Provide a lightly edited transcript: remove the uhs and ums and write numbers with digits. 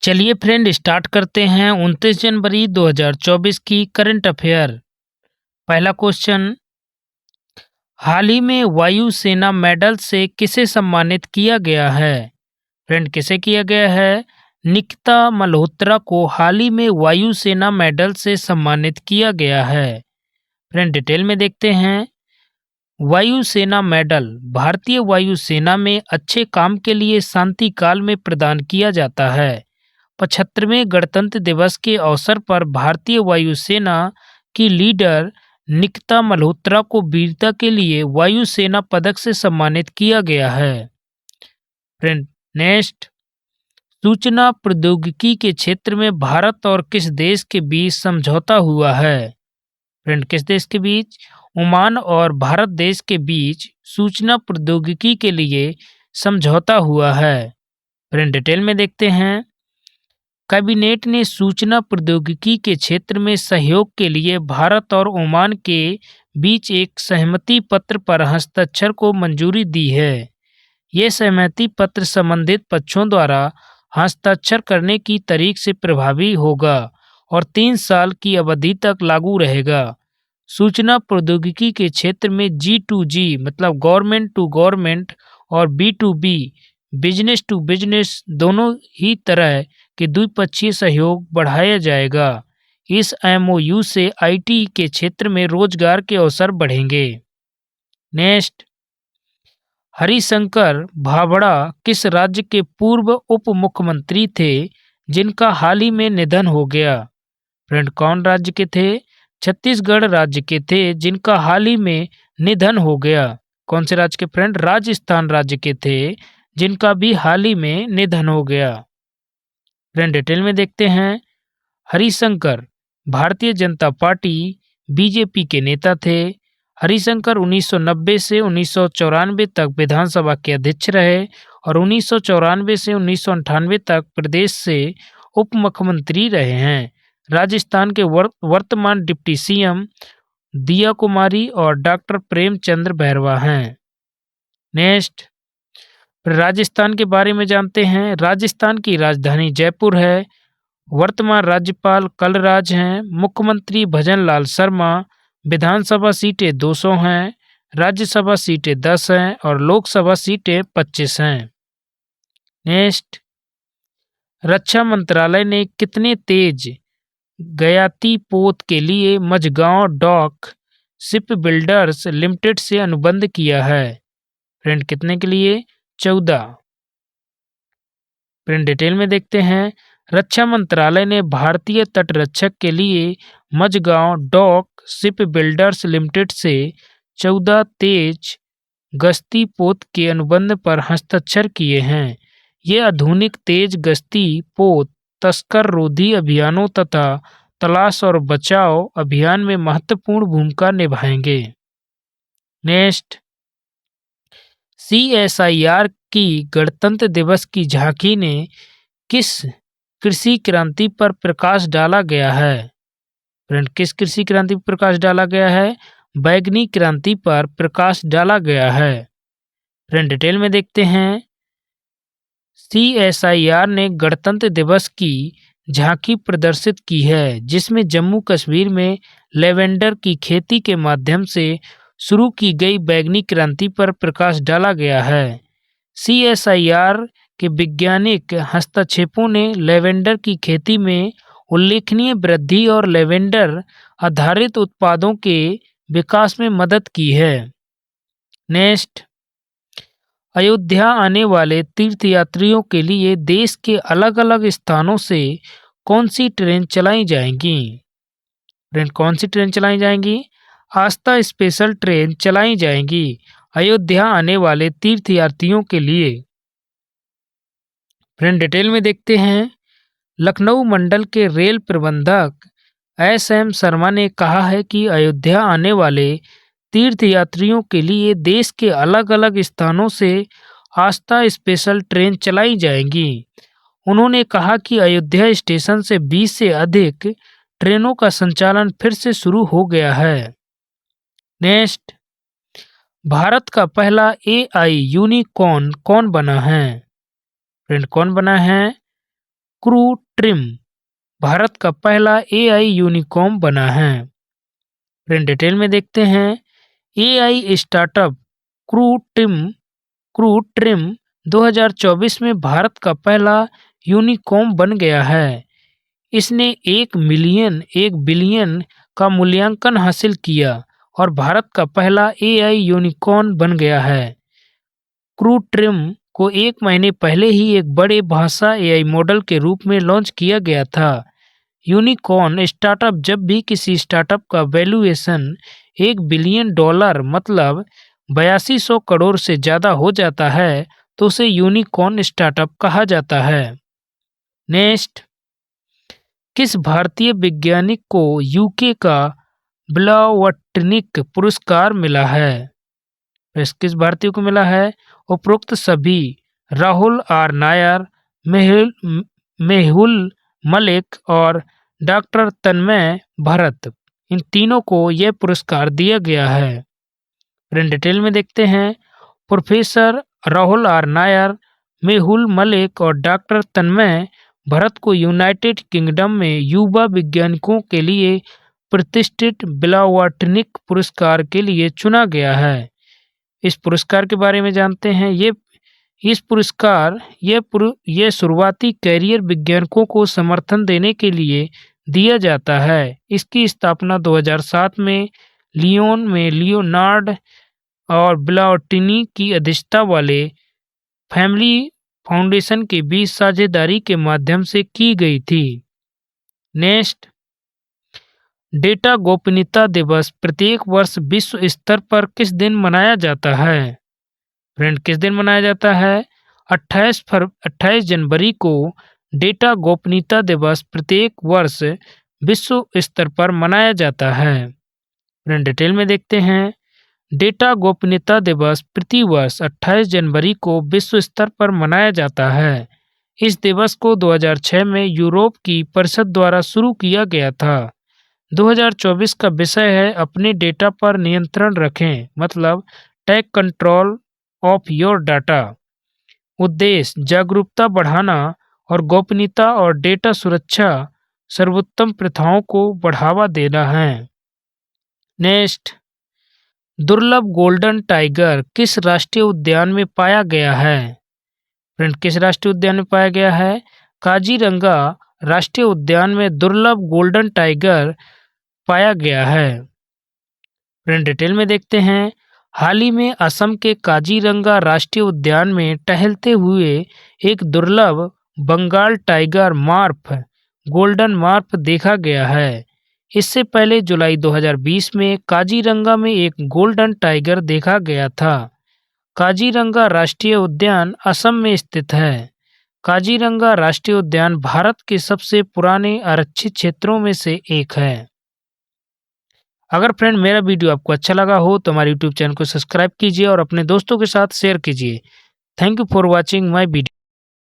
चलिए friend start करते हैं 29 जनवरी 2024 की करंट अफेयर। पहला क्वेश्चन, हाल ही में वायुसेना मेडल से किसे सम्मानित किया गया है? फ्रेंड किसे किया गया है? निकिता मल्होत्रा को हाल ही में वायुसेना मेडल से सम्मानित किया गया है। फ्रेंड डिटेल में देखते हैं। वायुसेना मेडल भारतीय वायुसेना में अच्छे काम के लिए शांति काल में प्रदान किया जाता है। 75वें गणतंत्र दिवस के अवसर पर भारतीय वायुसेना की लीडर निकिता मल्होत्रा को वीरता के लिए वायुसेना पदक से सम्मानित किया गया है। फ्रेंड नेक्स्ट, सूचना प्रौद्योगिकी के क्षेत्र में भारत और किस देश के बीच समझौता हुआ है? फ्रेंड किस देश के बीच? ओमान और भारत देश के बीच सूचना प्रौद्योगिकी के लिए समझौता हुआ है। फ्रेंड डिटेल में देखते हैं। कैबिनेट ने सूचना प्रौद्योगिकी के क्षेत्र में सहयोग के लिए भारत और ओमान के बीच एक सहमति पत्र पर हस्ताक्षर को मंजूरी दी है। ये सहमति पत्र संबंधित पक्षों द्वारा हस्ताक्षर करने की तारीख से प्रभावी होगा और 3 साल की अवधि तक लागू रहेगा। सूचना प्रौद्योगिकी के क्षेत्र में G2G मतलब गवर्नमेंट टू गवर्नमेंट और B2B बिजनेस टू बिजनेस दोनों ही तरह के द्विपक्षीय सहयोग बढ़ाया जाएगा। इस MOU से IT के क्षेत्र में रोजगार के अवसर बढ़ेंगे। नेक्स्ट, हरिशंकर भाभड़ा किस राज्य के पूर्व उप मुख्यमंत्री थे जिनका हाल ही में निधन हो गया? फ्रेंड कौन राज्य के थे? छत्तीसगढ़ राज्य के थे जिनका हाल ही में निधन हो गया। कौन से राज्य के फ्रेंड? राजस्थान राज्य के थे जिनका भी हाल ही में निधन हो गया। फ्रेंड डिटेल में देखते हैं। हरिशंकर भारतीय जनता पार्टी BJP के नेता थे। हरिशंकर 1990 से 1994 तक विधानसभा के अध्यक्ष रहे और 1994 से 1998 तक प्रदेश से उप मुख्यमंत्री रहे हैं। राजस्थान के वर्तमान डिप्टी CM दिया कुमारी और डॉक्टर प्रेमचंद्र बैरवा हैं। नेक्स्ट, राजस्थान के बारे में जानते हैं। राजस्थान की राजधानी जयपुर है। वर्तमान राज्यपाल कलराज हैं। मुख्यमंत्री भजन लाल शर्मा। विधानसभा सीटें 200 हैं। राज्यसभा सीटें 10 हैं और लोकसभा सीटें 25 हैं। नेक्स्ट, रक्षा मंत्रालय ने कितने तेज गयाती पोत के लिए Mazagon dock ship builders limited से अनुबंध किया है? फ्रेंड कितने के लिए? 14। फ्रेंड डिटेल में देखते हैं। रक्षा मंत्रालय ने भारतीय तटरक्षक के लिए Mazagon dock ship builders limited से 14 तेज गश्ती पोत के अनुबंध पर हस्ताक्षर किए हैं। ये आधुनिक तेज गश्ती पोत तस्कर रोधी अभियानों तथा तलाश और बचाव अभियान में महत्वपूर्ण भूमिका निभाएंगे। नेक्स्ट, CSIR की गणतंत्र दिवस की झांकी ने किस कृषि क्रांति पर प्रकाश डाला गया है? फ्रेंड किस कृषि क्रांति पर प्रकाश डाला गया है? बैगनी क्रांति पर प्रकाश डाला गया है। फ्रेंड डिटेल में देखते हैं। CSIR ने गणतंत्र दिवस की झांकी प्रदर्शित की है जिसमें जम्मू कश्मीर में लेवेंडर की खेती के माध्यम से शुरू की गई बैगनी क्रांति पर प्रकाश डाला गया है। CSIR के वैज्ञानिक हस्तक्षेपों ने लेवेंडर की खेती में उल्लेखनीय वृद्धि और लेवेंडर आधारित उत्पादों के विकास में मदद की है। नेक्स्ट, अयोध्या आने वाले तीर्थयात्रियों के लिए देश के अलग अलग स्थानों से कौन सी ट्रेन चलाई जाएंगी? फ्रेंड कौन सी ट्रेन चलाई जाएंगी? आस्था स्पेशल ट्रेन चलाई जाएंगी अयोध्या आने वाले तीर्थयात्रियों के लिए। फ्रेंड डिटेल में देखते हैं। लखनऊ मंडल के रेल प्रबंधक SM शर्मा ने कहा है कि अयोध्या आने वाले तीर्थयात्रियों के लिए देश के अलग अलग स्थानों से आस्था स्पेशल ट्रेन चलाई जाएंगी। उन्होंने कहा कि अयोध्या स्टेशन से 20 से अधिक ट्रेनों का संचालन फिर से शुरू हो गया है। नेक्स्ट, भारत का पहला AI यूनिकॉर्न कौन बना है? फ्रेंड कौन बना है? क्रू ट्रिम भारत का पहला एआई यूनिकॉर्न बना है। फ्रेंड डिटेल में देखते हैं। एआई स्टार्टअप क्रू ट्रिम 2024 में भारत का पहला यूनिकॉर्न बन गया है। इसने 1 बिलियन का मूल्यांकन हासिल किया और भारत का पहला एआई यूनिकॉर्न बन गया है। क्रू ट्रिम को 1 महीने पहले ही एक बड़े भाषा एआई मॉडल के रूप में लॉन्च किया गया था। यूनिकॉर्न स्टार्टअप जब भी किसी स्टार्टअप का वैल्यूएशन $1 बिलियन मतलब 8200 करोड़ से ज़्यादा हो जाता है तो उसे यूनिकॉर्न स्टार्टअप कहा जाता है। नेक्स्ट, किस भारतीय वैज्ञानिक को यूके का ब्लावटनिक पुरस्कार मिला है? किस भारतीय को मिला है? उपरोक्त सभी राहुल आर नायर, मेहुल मलिक और डॉक्टर तन्मय भरत, इन तीनों को यह पुरस्कार दिया गया है। फ्रेंड डिटेल में देखते हैं। प्रोफेसर राहुल आर नायर, मेहुल मलिक और डॉक्टर तन्मय भरत को यूनाइटेड किंगडम में युवा वैज्ञानिकों के लिए प्रतिष्ठित ब्लावटनिक पुरस्कार के लिए चुना गया है। इस पुरस्कार के बारे में जानते हैं। ये शुरुआती कैरियर वैज्ञानिकों को समर्थन देने के लिए दिया जाता है। इसकी स्थापना 2007 में लियोन में लियोनार्ड और ब्लावटिनी की अध्यक्षता वाले फैमिली फाउंडेशन के बीच साझेदारी के माध्यम से की गई थी। नेक्स्ट, डेटा गोपनीयता दिवस प्रत्येक वर्ष विश्व स्तर पर किस दिन मनाया जाता है? फ्रेंड, किस दिन मनाया जाता है? 28 जनवरी को डेटा गोपनीयता दिवस प्रत्येक वर्ष विश्व स्तर पर मनाया जाता है। फ्रेंड डिटेल में देखते हैं। डेटा गोपनीयता दिवस प्रति वर्ष 28 जनवरी को विश्व स्तर पर मनाया जाता है। इस दिवस को 2006 में यूरोप की परिषद द्वारा शुरू किया गया था। 2024 का विषय है अपने डेटा पर नियंत्रण रखें, मतलब take control of your data. उद्देश्य जागरूकता बढ़ाना और गोपनीयता और डेटा सुरक्षा सर्वोत्तम प्रथाओं को बढ़ावा देना है। नेक्स्ट, दुर्लभ गोल्डन टाइगर किस राष्ट्रीय उद्यान में पाया गया है? फ्रेंड, किस राष्ट्रीय उद्यान में पाया गया है? काजीरंगा राष्ट्रीय उद्यान में दुर्लभ गोल्डन टाइगर पाया गया है। फ्रेंड डिटेल में देखते हैं। हाल ही में असम के काजीरंगा राष्ट्रीय उद्यान में टहलते हुए एक दुर्लभ बंगाल टाइगर मार्फ गोल्डन मार्फ देखा गया है। इससे पहले जुलाई 2020 में काजीरंगा में एक गोल्डन टाइगर देखा गया था। काजीरंगा राष्ट्रीय उद्यान असम में स्थित है। काजीरंगा राष्ट्रीय उद्यान भारत के सबसे पुराने आरक्षित क्षेत्रों में से एक है। अगर फ्रेंड मेरा वीडियो आपको अच्छा लगा हो तो हमारे यूट्यूब चैनल को सब्सक्राइब कीजिए और अपने दोस्तों के साथ शेयर कीजिए। Thank you for watching my video.